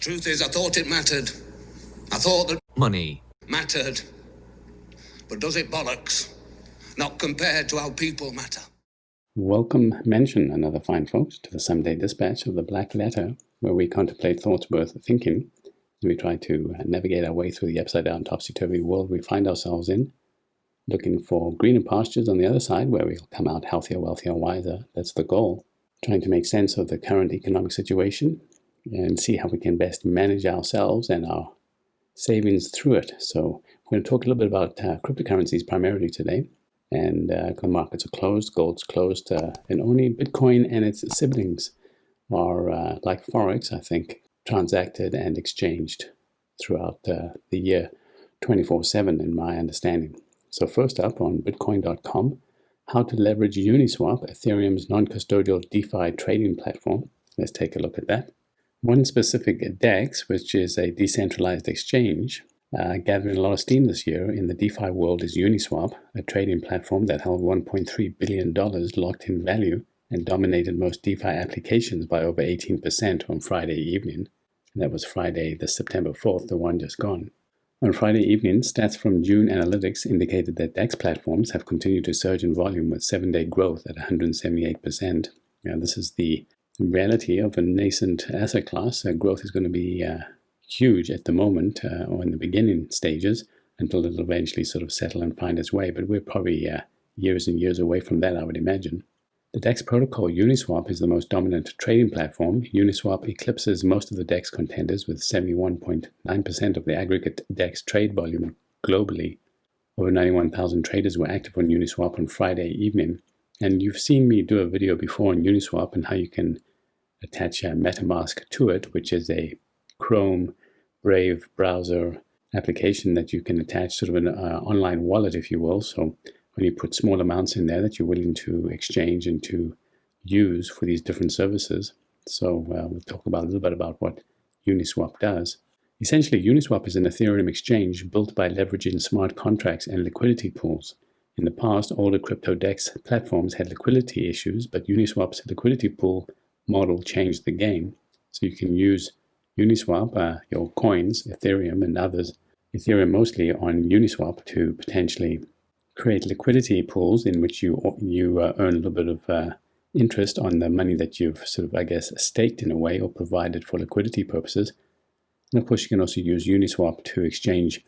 Truth is, I thought it mattered. I thought that money mattered. But does it bollocks? Not compared to how people matter. Welcome, mention another fine folks, to the Someday Dispatch of the Black Letter, where we contemplate thoughts worth thinking, and we try to navigate our way through the upside-down, topsy-turvy world we find ourselves in, looking for greener pastures on the other side, where we'll come out healthier, wealthier, wiser. That's the goal. Trying to make sense of the current economic situation and see how we can best manage ourselves and our savings through it. So we're going to talk a little bit about cryptocurrencies primarily today. And the markets are closed, gold's closed, and only Bitcoin and its siblings are, like Forex, I think, transacted and exchanged throughout the year 24/7 in my understanding. So first up on Bitcoin.com, how to leverage Uniswap, Ethereum's non-custodial DeFi trading platform. Let's take a look at that. One specific DEX, which is a decentralized exchange, gathering a lot of steam this year in the DeFi world is Uniswap, a trading platform that held $1.3 billion locked in value and dominated most DeFi applications by over 18% on Friday evening. And that was Friday, the September 4th, the one just gone. On Friday evening, stats from June Analytics indicated that DEX platforms have continued to surge in volume with 7-day growth at 178%. Now, this is the reality of a nascent asset class. Growth is going to be huge at the moment, or in the beginning stages, until it'll eventually sort of settle and find its way. But we're probably years and years away from that, I would imagine. The DEX protocol Uniswap is the most dominant trading platform. Uniswap eclipses most of the DEX contenders with 71.9% of the aggregate DEX trade volume globally. Over 91,000 traders were active on Uniswap on Friday evening. And you've seen me do a video before on Uniswap and how you can attach a MetaMask to it, which is a Chrome Brave browser application that you can attach, sort of an online wallet, if you will. So when you put small amounts in there that you're willing to exchange and to use for these different services. So we'll talk about a little bit about what Uniswap does. Essentially, Uniswap is an Ethereum exchange built by leveraging smart contracts and liquidity pools. In the past, older crypto DEX platforms had liquidity issues, but Uniswap's liquidity pool model changed the game. So you can use Uniswap, your coins, Ethereum and others, Ethereum mostly, on Uniswap to potentially create liquidity pools in which you earn a little bit of interest on the money that you've sort of, I guess, staked in a way or provided for liquidity purposes. And of course, you can also use Uniswap to exchange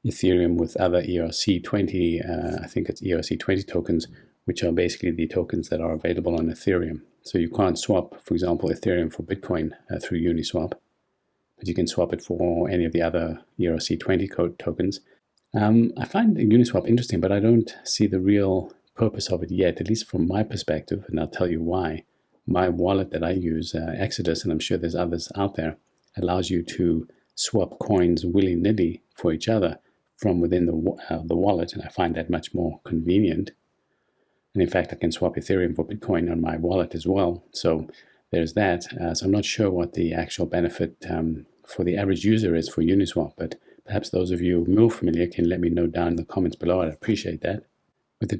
Ethereum with other ERC20, I think it's ERC20 tokens, which are basically the tokens that are available on Ethereum. So you can't swap, for example, Ethereum for Bitcoin through Uniswap, but you can swap it for any of the other ERC20 code tokens. I find Uniswap interesting, but I don't see the real purpose of it yet, at least from my perspective, and I'll tell you why. My wallet that I use, Exodus, and I'm sure there's others out there, allows you to swap coins willy-nilly for each other from within the wallet, and I find that much more convenient. And in fact, I can swap Ethereum for Bitcoin on my wallet as well. So there's that. So I'm not sure what the actual benefit for the average user is for Uniswap, but perhaps those of you more familiar can let me know down in the comments below. I'd appreciate that. With a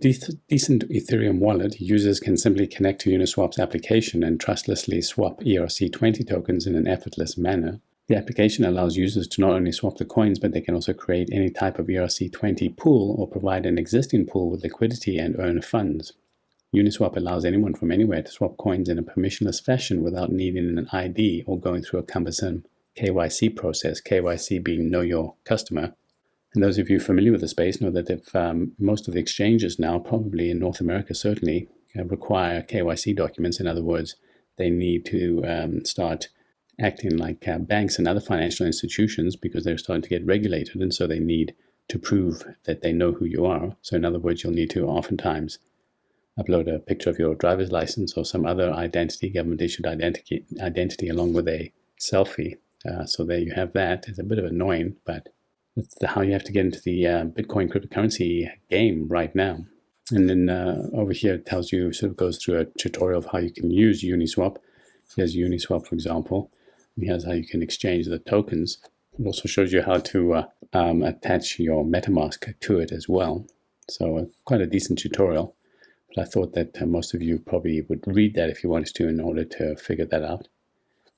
decent Ethereum wallet, users can simply connect to Uniswap's application and trustlessly swap ERC20 tokens in an effortless manner. The application allows users to not only swap the coins, but they can also create any type of ERC20 pool or provide an existing pool with liquidity and earn funds. Uniswap allows anyone from anywhere to swap coins in a permissionless fashion without needing an ID or going through a cumbersome KYC process, KYC being Know Your Customer. And those of you familiar with the space know that if most of the exchanges now, probably in North America certainly, require KYC documents. In other words, they need to start acting like banks and other financial institutions because they're starting to get regulated, and so they need to prove that they know who you are. So in other words, you'll need to oftentimes upload a picture of your driver's license or some other identity, government-issued identity along with a selfie. So there you have that. It's a bit of annoying, but that's how you have to get into the Bitcoin cryptocurrency game right now. And then over here it tells you, sort of goes through a tutorial of how you can use Uniswap. Here's Uniswap, for example. And here's how you can exchange the tokens. It also shows you how to attach your MetaMask to it as well. So quite a decent tutorial. But I thought that most of you probably would read that if you wanted to in order to figure that out.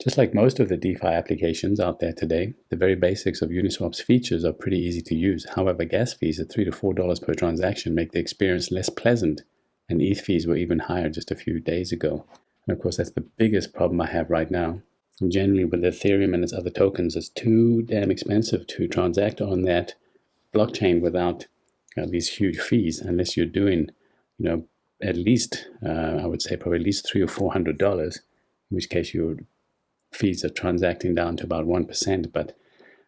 Just like most of the DeFi applications out there today, the very basics of Uniswap's features are pretty easy to use. However, gas fees at $3 to $4 per transaction make the experience less pleasant, and ETH fees were even higher just a few days ago. And of course, that's the biggest problem I have right now. And generally, with Ethereum and its other tokens, it's too damn expensive to transact on that blockchain without these huge fees, unless you're doing, at least, I would say probably at least $300 or $400, in which case your fees are transacting down to about 1%. But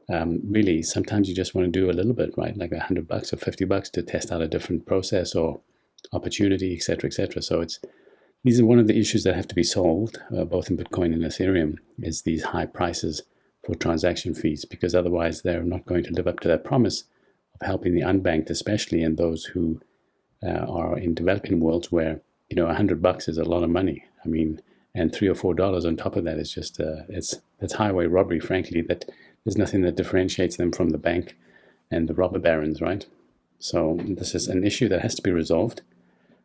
really, sometimes you just want to do a little bit, right? Like $100 or $50 to test out a different process or opportunity, etc., etc. So these are one of the issues that have to be solved, both in Bitcoin and Ethereum, is these high prices for transaction fees, because otherwise they're not going to live up to that promise of helping the unbanked, especially, and those who are in developing worlds where $100 is a lot of money. I mean, and $3 or $4 on top of that is just it's highway robbery. Frankly, that there's nothing that differentiates them from the bank and the robber barons, right? So this is an issue that has to be resolved.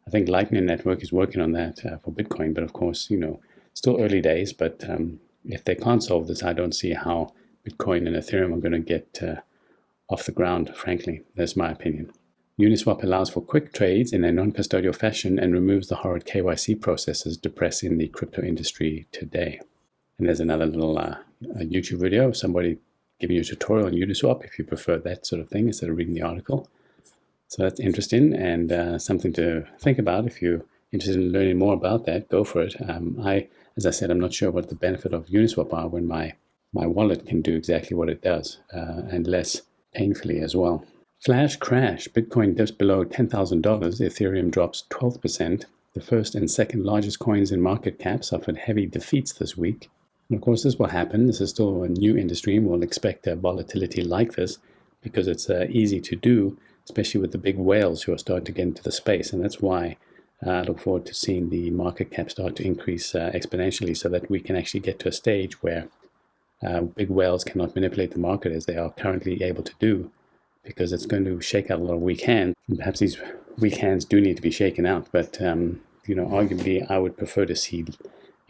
I think Lightning Network is working on that for Bitcoin, but of course, still early days. But if they can't solve this, I don't see how Bitcoin and Ethereum are going to get off the ground, frankly. That's my opinion. Uniswap allows for quick trades in a non-custodial fashion and removes the horrid KYC processes depressing the crypto industry today. And there's another little YouTube video of somebody giving you a tutorial on Uniswap if you prefer that sort of thing instead of reading the article. So that's interesting and something to think about. If you're interested in learning more about that, go for it. As I said, I'm not sure what the benefit of Uniswap are when my wallet can do exactly what it does, and less painfully as well. Flash crash. Bitcoin dips below $10,000. Ethereum drops 12%. The first and second largest coins in market cap suffered heavy defeats this week. And of course, this will happen. This is still a new industry, and we'll expect a volatility like this because it's easy to do, especially with the big whales who are starting to get into the space. And that's why I look forward to seeing the market cap start to increase exponentially, so that we can actually get to a stage where big whales cannot manipulate the market as they are currently able to do, because it's going to shake out a lot of weak hands. And perhaps these weak hands do need to be shaken out. But, arguably, I would prefer to see,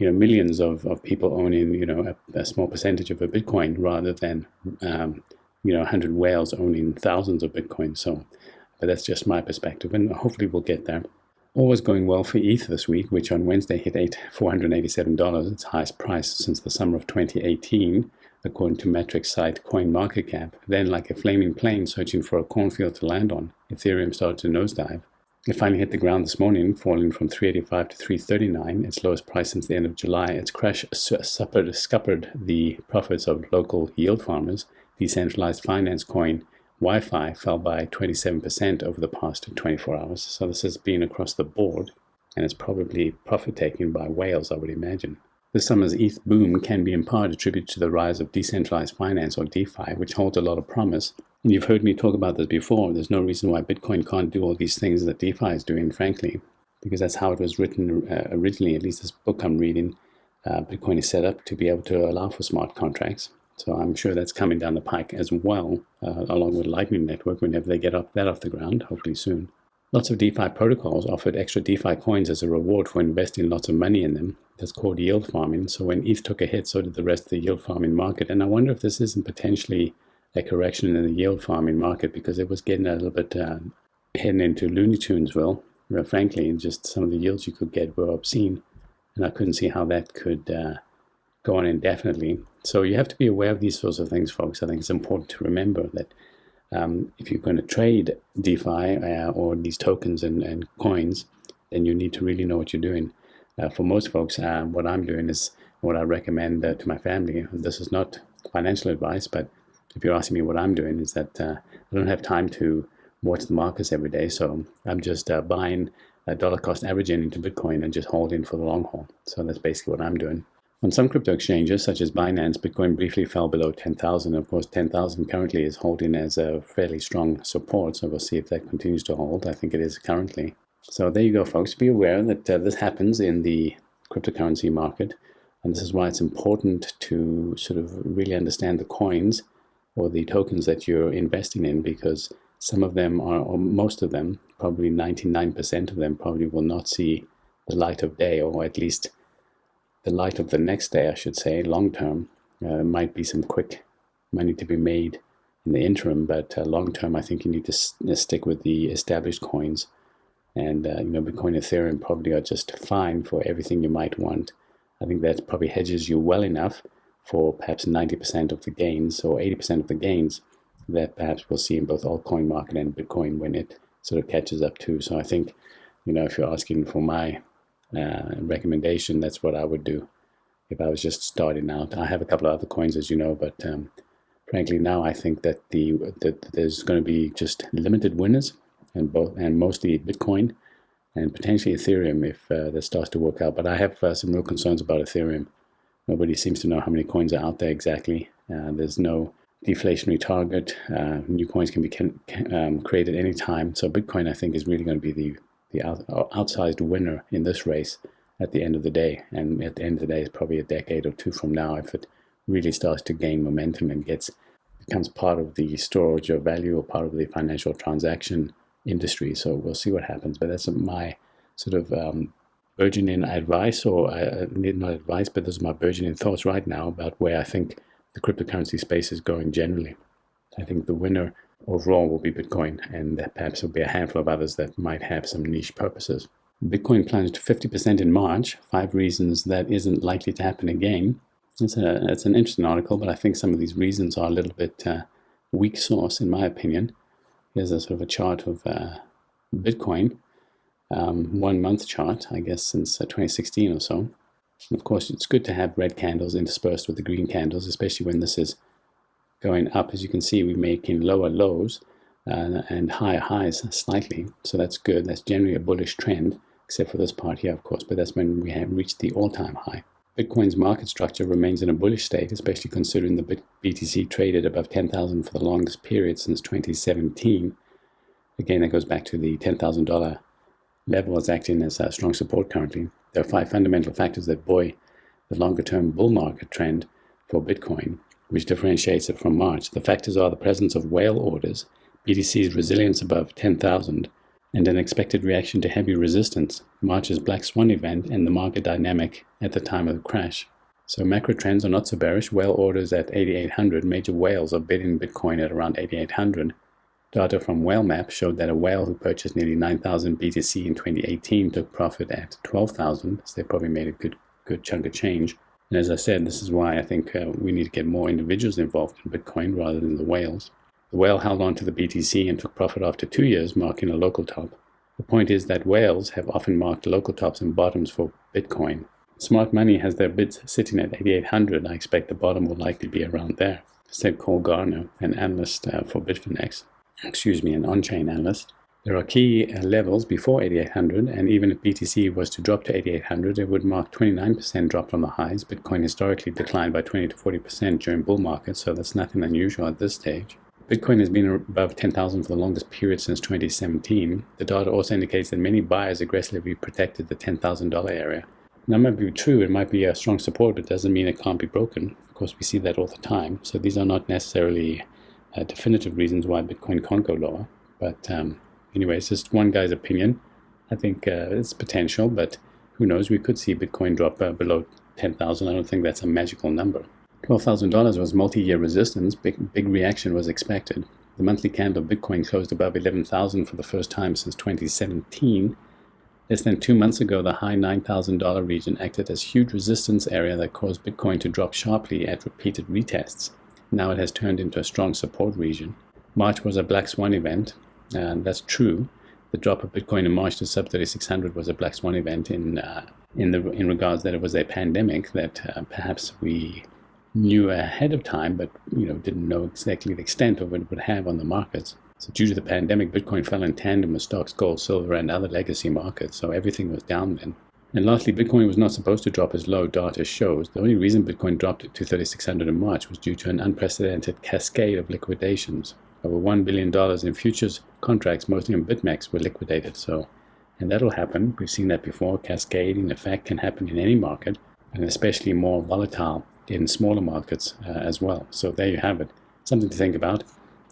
millions of people owning, a small percentage of a Bitcoin rather than, 100 whales owning thousands of Bitcoin. So, but that's just my perspective, and hopefully we'll get there. All was going well for ETH this week, which on Wednesday hit $487, its highest price since the summer of 2018, according to metrics site CoinMarketCap. Then, like a flaming plane searching for a cornfield to land on, Ethereum started to nosedive. It finally hit the ground this morning, falling from $385 to $339, its lowest price since the end of July. Its crash scuppered the profits of local yield farmers. Decentralized finance coin Wi-Fi fell by 27% over the past 24 hours. So this has been across the board, and it's probably profit-taking by whales, I would imagine. This summer's ETH boom can be in part attributed to the rise of decentralized finance, or DeFi, which holds a lot of promise. And you've heard me talk about this before. There's no reason why Bitcoin can't do all these things that DeFi is doing, frankly, because that's how it was written originally. At least this book I'm reading, Bitcoin is set up to be able to allow for smart contracts. So I'm sure that's coming down the pike as well, along with Lightning Network, whenever they get that off the ground, hopefully soon. Lots of DeFi protocols offered extra DeFi coins as a reward for investing lots of money in them. That's called yield farming. So when ETH took a hit, so did the rest of the yield farming market. And I wonder if this isn't potentially a correction in the yield farming market, because it was getting a little bit heading into Looney Tunesville, where frankly, just some of the yields you could get were obscene. And I couldn't see how that could go on indefinitely. So you have to be aware of these sorts of things, folks. I think it's important to remember that if you're going to trade DeFi or these tokens and coins, then you need to really know what you're doing. For most folks, what I'm doing is what I recommend to my family. This is not financial advice, but if you're asking me what I'm doing, is that I don't have time to watch the markets every day. So I'm just buying dollar cost averaging into Bitcoin and just holding for the long haul. So that's basically what I'm doing. On some crypto exchanges, such as Binance, Bitcoin briefly fell below 10,000. Of course, 10,000 currently is holding as a fairly strong support, so we'll see if that continues to hold. I think it is currently. So there you go, folks. Be aware that this happens in the cryptocurrency market, and this is why it's important to sort of really understand the coins or the tokens that you're investing in, because some of them are, or most of them, probably 99% of them, probably will not see the light of day, or at least the light of the next day, I should say, long term, might be some quick money to be made in the interim, but long term, I think you need to stick with the established coins. And Bitcoin and Ethereum probably are just fine for everything you might want. I think that probably hedges you well enough for perhaps 90% of the gains or 80% of the gains that perhaps we'll see in both altcoin market and Bitcoin when it sort of catches up too. So I think, if you're asking for my recommendation, that's what I would do if I was just starting out. I have a couple of other coins, as you know, but frankly, now I think that there's going to be just limited winners, and mostly Bitcoin and potentially Ethereum if that starts to work out. But I have some real concerns about Ethereum. Nobody seems to know how many coins are out there exactly. There's no deflationary target. New coins can be created any time. So Bitcoin, I think, is really going to be the outsized winner in this race at the end of the day. And at the end of the day, it's probably a decade or two from now if it really starts to gain momentum and becomes part of the storage of value or part of the financial transaction industry. So we'll see what happens. But that's my sort of burgeoning advice, or not advice, but those are my burgeoning thoughts right now about where I think the cryptocurrency space is going generally. I think the winner overall will be Bitcoin, and perhaps there'll be a handful of others that might have some niche purposes. Bitcoin plunged 50% in March, 5 reasons that isn't likely to happen again. It's an interesting article, but I think some of these reasons are a little bit weak source, in my opinion. Here's a sort of a chart of Bitcoin, 1 month chart, I guess, since 2016 or so. Of course, it's good to have red candles interspersed with the green candles, especially when this is going up. As you can see, we're making lower lows and higher highs slightly. So that's good. That's generally a bullish trend, except for this part here, of course. But that's when we have reached the all-time high. Bitcoin's market structure remains in a bullish state, especially considering the BTC traded above 10,000 for the longest period since 2017. Again, that goes back to the $10,000 level is acting as a strong support currently. There are 5 fundamental factors that buoy the longer-term bull market trend for Bitcoin, which differentiates it from March. The factors are the presence of whale orders, BTC's resilience above 10,000, and an expected reaction to heavy resistance, March's black swan event, and the market dynamic at the time of the crash. So macro trends are not so bearish. Whale orders at 8,800. Major whales are bidding Bitcoin at around 8,800. Data from WhaleMap showed that a whale who purchased nearly 9,000 BTC in 2018 took profit at 12,000. So they probably made a good chunk of change. And as I said, this is why I think we need to get more individuals involved in Bitcoin rather than the whales. The whale held on to the BTC and took profit after 2 years, marking a local top. The point is that whales have often marked local tops and bottoms for Bitcoin. Smart money has their bids sitting at 8,800. I expect the bottom will likely be around there, said Cole Garner, an analyst for Bitfinex. An on-chain analyst. There are key levels before 8,800, and even if BTC was to drop to 8,800, it would mark 29% drop from the highs. Bitcoin historically declined by 20 to 40% during bull markets, so that's nothing unusual at this stage. Bitcoin has been above 10,000 for the longest period since 2017. The data also indicates that many buyers aggressively protected the $10,000 area. Now, it might be true, it might be a strong support, but it doesn't mean it can't be broken. Of course, we see that all the time. So these are not necessarily definitive reasons why Bitcoin can't go lower. But anyway, it's just one guy's opinion. I think it's potential, but who knows? We could see Bitcoin drop below 10,000. I don't think that's a magical number. $12,000 was multi-year resistance. Big reaction was expected. The monthly candle of Bitcoin closed above 11,000 for the first time since 2017. Less than 2 months ago, the high $9,000 region acted as huge resistance area that caused Bitcoin to drop sharply at repeated retests. Now it has turned into a strong support region. March was a black swan event, and that's true. The drop of Bitcoin in March to sub 3,600 was a black swan event in regards that it was a pandemic that perhaps we knew ahead of time, but didn't know exactly the extent of what it would have on the markets. So due to the pandemic, Bitcoin fell in tandem with stocks, gold, silver, and other legacy markets. So everything was down then. And lastly, Bitcoin was not supposed to drop as low, data shows. The only reason Bitcoin dropped to 3,600 in March was due to an unprecedented cascade of liquidations. Over $1 billion in futures contracts, mostly on BitMEX, were liquidated. And that'll happen. We've seen that before. Cascading effect can happen in any market, and especially more volatile in smaller markets as well. So there you have it. Something to think about.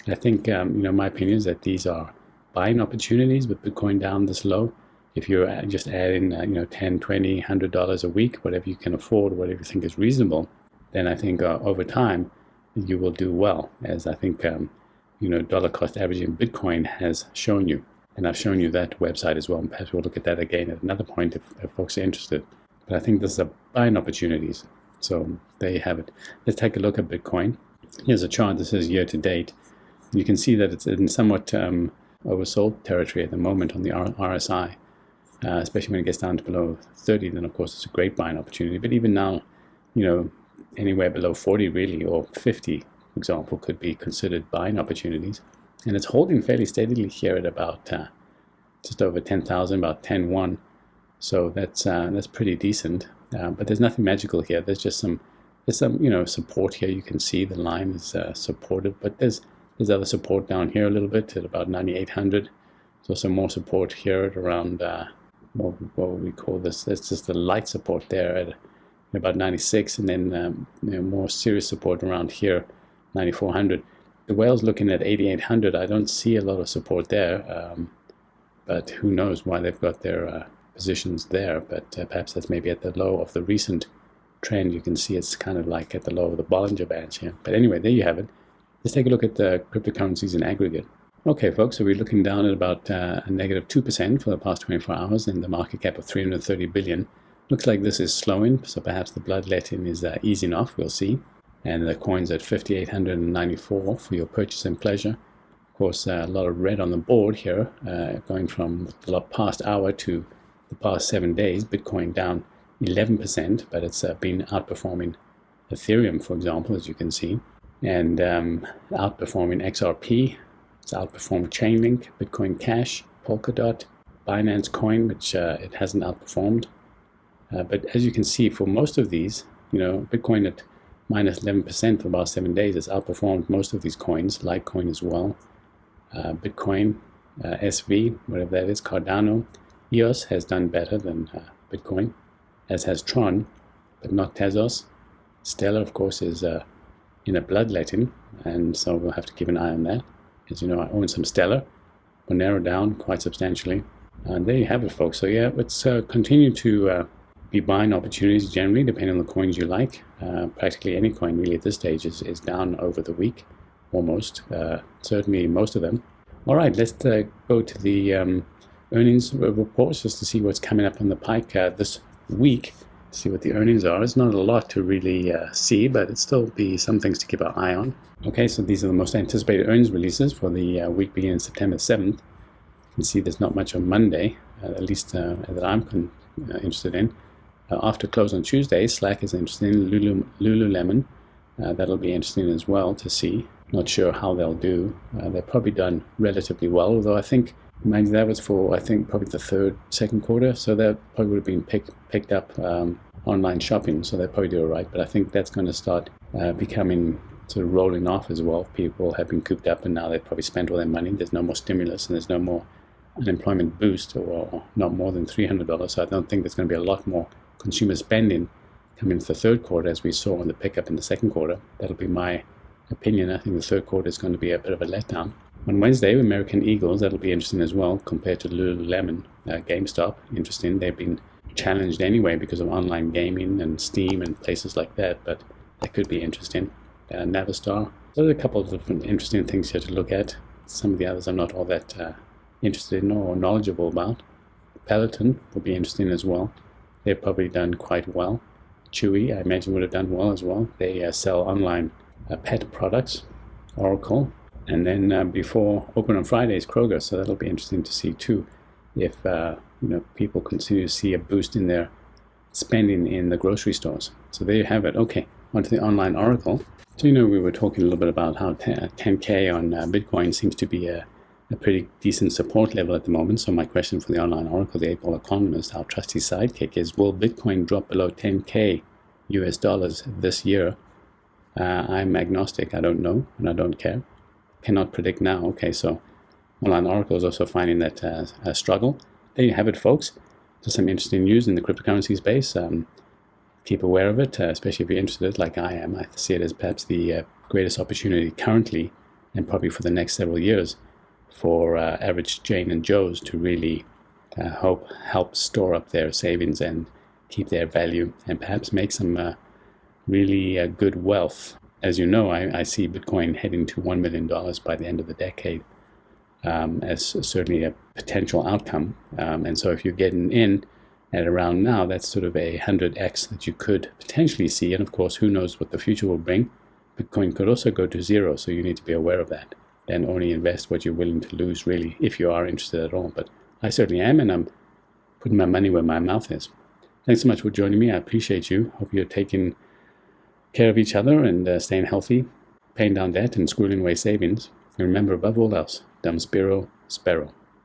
I think, my opinion is that these are buying opportunities with Bitcoin down this low. if you're just adding, $10, $20, $100 a week, whatever you can afford, whatever you think is reasonable, then I think over time you will do well, as I think dollar cost averaging Bitcoin has shown you. And I've shown you that website as well. And perhaps we'll look at that again at another point if folks are interested. But I think this is a buying opportunities. So there you have it. Let's take a look at Bitcoin. Here's a chart that says year to date. You can see that it's in somewhat oversold territory at the moment on the RSI, especially when it gets down to below 30. Then, of course, it's a great buying opportunity. But even now, anywhere below 40 really, or 50, for example, could be considered buying opportunities. And it's holding fairly steadily here at about just over 10,000, about 10.1. So that's pretty decent. But there's nothing magical here. There's some support here. You can see the line is supportive, but there's other support down here a little bit at about 9,800. There's also more support here at around what would we call this? That's just the light support there at about 96, and then more serious support around here, 9,400. The whale's looking at 8,800. I don't see a lot of support there, but who knows why they've got their positions there. But perhaps that's maybe at the low of the recent trend. You can see it's kind of like at the low of the Bollinger Bands here. But anyway, there you have it. Let's take a look at the cryptocurrencies in aggregate. Okay, folks, so we're looking down at about a negative 2% for the past 24 hours and the market cap of 330 billion. Looks like this is slowing, so perhaps the bloodletting is easing off. We'll see. And the coin's at 5,894 for your purchase and pleasure. Of course, a lot of red on the board here, going from the past hour to the past 7 days. Bitcoin down 11%, but it's been outperforming Ethereum, for example, as you can see, and outperforming XRP. It's outperformed Chainlink, Bitcoin Cash, Polkadot, Binance Coin, which it hasn't outperformed. But as you can see, for most of these, Bitcoin at minus 11% for about 7 days has outperformed most of these coins, Litecoin as well. Bitcoin, SV, whatever that is, Cardano, EOS has done better than Bitcoin, as has Tron, but not Tezos. Stellar, of course, is in a bloodletting, and so we'll have to keep an eye on that. As you know, I own some Stellar, will narrow down quite substantially. And there you have it, folks. So yeah, let's continue to be buying opportunities generally, depending on the coins you like. Practically any coin really at this stage is down over the week, almost. Certainly most of them. All right, let's go to the earnings reports just to see what's coming up on the pike this week. See what the earnings are. It's not a lot to really see, but it'll still be some things to keep an eye on. Okay, so these are the most anticipated earnings releases for the week beginning September 7th. You can see there's not much on Monday, at least that I'm interested in. After close on Tuesday, Slack is interesting. Lululemon, that'll be interesting as well to see. Not sure how they'll do. They've probably done relatively well, although I think, mind you, that was for, probably the second quarter, so that probably would have been picked up online shopping, so they'll probably do it right. But I think that's going to start becoming sort of rolling off as well. People have been cooped up and now they've probably spent all their money. There's no more stimulus and there's no more unemployment boost, or not more than $300. So I don't think there's going to be a lot more consumer spending coming into the third quarter as we saw in the pickup in the second quarter. That'll be my opinion. I think the third quarter is going to be a bit of a letdown. On Wednesday, American Eagles, that'll be interesting as well compared to Lululemon. GameStop, interesting. They've been challenged anyway because of online gaming and Steam and places like that, but that could be interesting. Navistar. So there's a couple of different interesting things here to look at. Some of the others I'm not all that interested in or knowledgeable about. Peloton will be interesting as well. They've probably done quite well. Chewy, I imagine, would have done well as well. They sell online pet products. Oracle. And then before open on Fridays, Kroger. So that'll be interesting to see too, if people continue to see a boost in their spending in the grocery stores. So there you have it. Okay, onto the online Oracle. So we were talking a little bit about how 10K on Bitcoin seems to be a pretty decent support level at the moment. So my question for the online Oracle, the 8-ball economist, our trusty sidekick, is: will Bitcoin drop below 10K US dollars this year? I'm agnostic. I don't know, and I don't care. Cannot predict now. Okay, so online Oracle is also finding that a struggle. There you have it, folks. So some interesting news in the cryptocurrency space. Keep aware of it, especially if you're interested, like I am. I see it as perhaps the greatest opportunity currently, and probably for the next several years, for average Jane and Joes to really help store up their savings and keep their value, and perhaps make some really good wealth. As you know, I see Bitcoin heading to $1 million by the end of the decade, as certainly a potential outcome. And so if you're getting in at around now, that's sort of a 100x that you could potentially see. And of course, who knows what the future will bring. Bitcoin could also go to zero, so you need to be aware of that and only invest what you're willing to lose, really, if you are interested at all. But I certainly am, and I'm putting my money where my mouth is. Thanks so much for joining me. I appreciate you. Hope you're taking care of each other and staying healthy, paying down debt and squirreling away savings. And remember, above all else, dum spiro, spero.